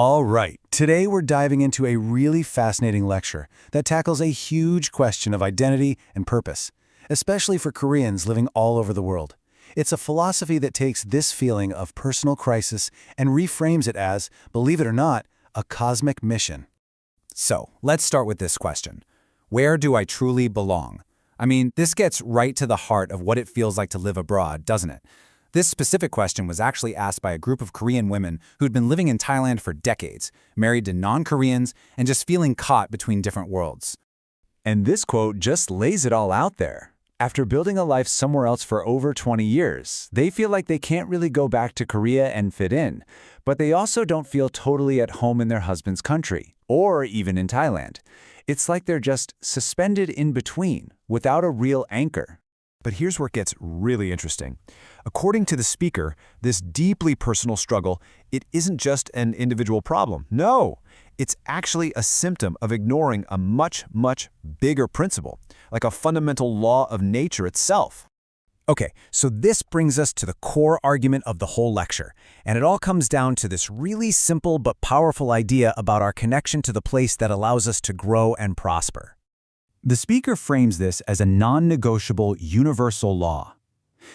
All right, today we're diving into a really fascinating lecture that tackles a huge question of identity and purpose, especially for Koreans living all over the world. It's a philosophy that takes this feeling of personal crisis and reframes it as, believe it or not, a cosmic mission. So, let's start with this question. Where do I truly belong? I mean, this gets right to the heart of what it feels like to live abroad, doesn't it? This specific question was actually asked by a group of Korean women who'd been living in Thailand for decades, married to non-Koreans, and just feeling caught between different worlds. And this quote just lays it all out there. After building a life somewhere else for over 20 years, they feel like they can't really go back to Korea and fit in, but they also don't feel totally at home in their husband's country, or even in Thailand. It's like they're just suspended in between, without a real anchor. But here's where it gets really interesting. According to the speaker, this deeply personal struggle, it isn't just an individual problem. No, it's actually a symptom of ignoring a much, much bigger principle, like a fundamental law of nature itself. Okay, so this brings us to the core argument of the whole lecture, and it all comes down to this really simple but powerful idea about our connection to the place that allows us to grow and prosper. The speaker frames this as a non-negotiable universal law.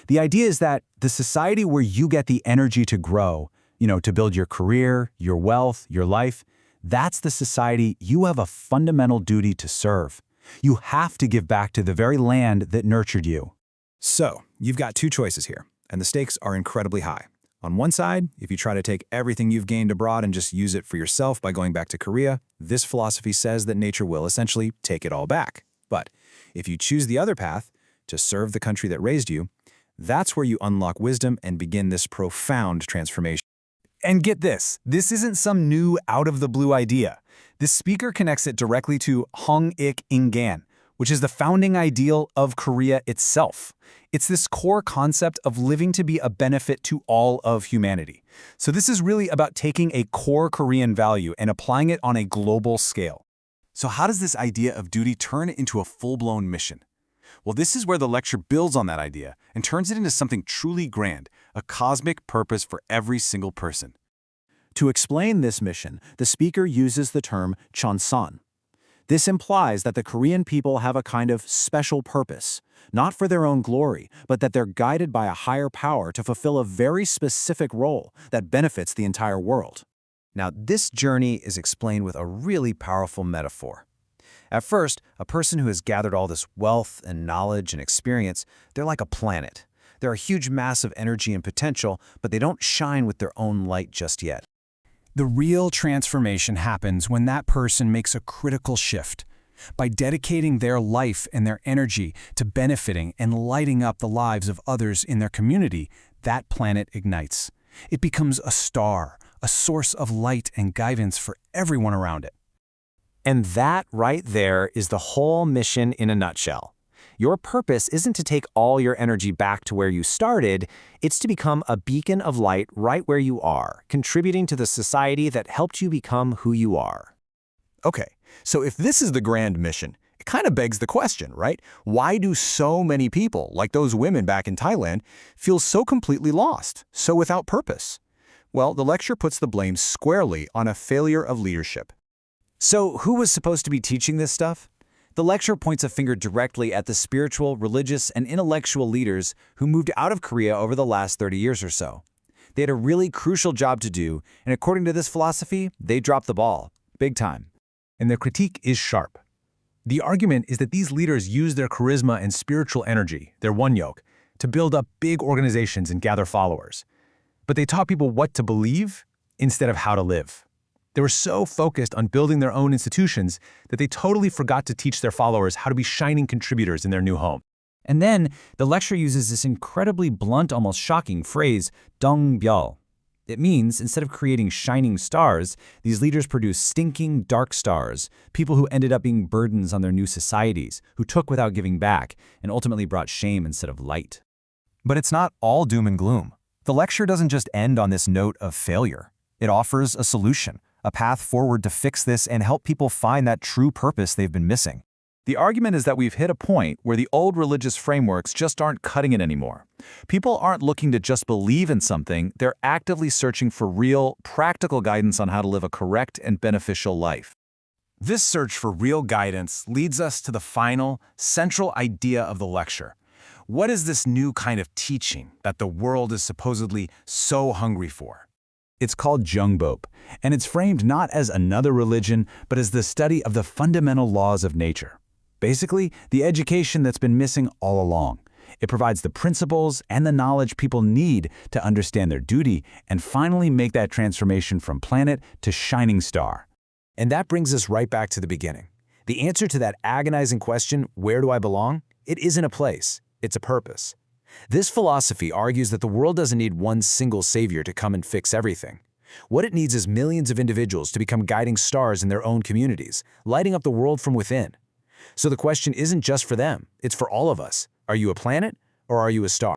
The idea is that the society where you get the energy to grow, to build your career, your wealth, your life, that's the society you have a fundamental duty to serve. You have to give back to the very land that nurtured you. So, you've got two choices here, and the stakes are incredibly high. On one side, if you try to take everything you've gained abroad and just use it for yourself by going back to Korea, this philosophy says that nature will essentially take it all back. But if you choose the other path, to serve the country that raised you, that's where you unlock wisdom and begin this profound transformation. And get this isn't some new out-of-the-blue idea. This speaker connects it directly to Hong-ik Ingan, which is the founding ideal of Korea itself. It's this core concept of living to be a benefit to all of humanity. So this is really about taking a core Korean value and applying it on a global scale. So how does this idea of duty turn into a full-blown mission? Well, this is where the lecture builds on that idea and turns it into something truly grand, a cosmic purpose for every single person. To explain this mission, the speaker uses the term chonsan. This implies that the Korean people have a kind of special purpose, not for their own glory, but that they're guided by a higher power to fulfill a very specific role that benefits the entire world. Now, this journey is explained with a really powerful metaphor. At first, a person who has gathered all this wealth and knowledge and experience, they're like a planet. They're a huge mass of energy and potential, but they don't shine with their own light just yet. The real transformation happens when that person makes a critical shift. By dedicating their life and their energy to benefiting and lighting up the lives of others in their community, that planet ignites. It becomes a star, a source of light and guidance for everyone around it. And that right there is the whole mission in a nutshell. Your purpose isn't to take all your energy back to where you started, it's to become a beacon of light right where you are, contributing to the society that helped you become who you are. Okay, so if this is the grand mission, it kind of begs the question, right? Why do so many people, like those women back in Thailand, feel so completely lost, so without purpose? Well, the lecture puts the blame squarely on a failure of leadership. So who was supposed to be teaching this stuff? The lecture points a finger directly at the spiritual, religious, and intellectual leaders who moved out of Korea over the last 30 years or so. They had a really crucial job to do, and according to this philosophy, they dropped the ball, big time. And their critique is sharp. The argument is that these leaders use their charisma and spiritual energy, their one yoke, to build up big organizations and gather followers. But they taught people what to believe instead of how to live. They were so focused on building their own institutions that they totally forgot to teach their followers how to be shining contributors in their new home. And then, the lecture uses this incredibly blunt, almost shocking phrase, dongbyeol. It means, instead of creating shining stars, these leaders produced stinking, dark stars, people who ended up being burdens on their new societies, who took without giving back, and ultimately brought shame instead of light. But it's not all doom and gloom. The lecture doesn't just end on this note of failure. It offers a solution, a path forward to fix this and help people find that true purpose they've been missing. The argument is that we've hit a point where the old religious frameworks just aren't cutting it anymore. People aren't looking to just believe in something, they're actively searching for real, practical guidance on how to live a correct and beneficial life. This search for real guidance leads us to the final, central idea of the lecture. What is this new kind of teaching that the world is supposedly so hungry for? It's called Jungbop, and it's framed not as another religion, but as the study of the fundamental laws of nature. Basically, the education that's been missing all along. It provides the principles and the knowledge people need to understand their duty and finally make that transformation from planet to shining star. And that brings us right back to the beginning. The answer to that agonizing question, where do I belong? It isn't a place, it's a purpose. This philosophy argues that the world doesn't need one single savior to come and fix everything. What it needs is millions of individuals to become guiding stars in their own communities, lighting up the world from within. So the question isn't just for them, it's for all of us. Are you a planet or are you a star?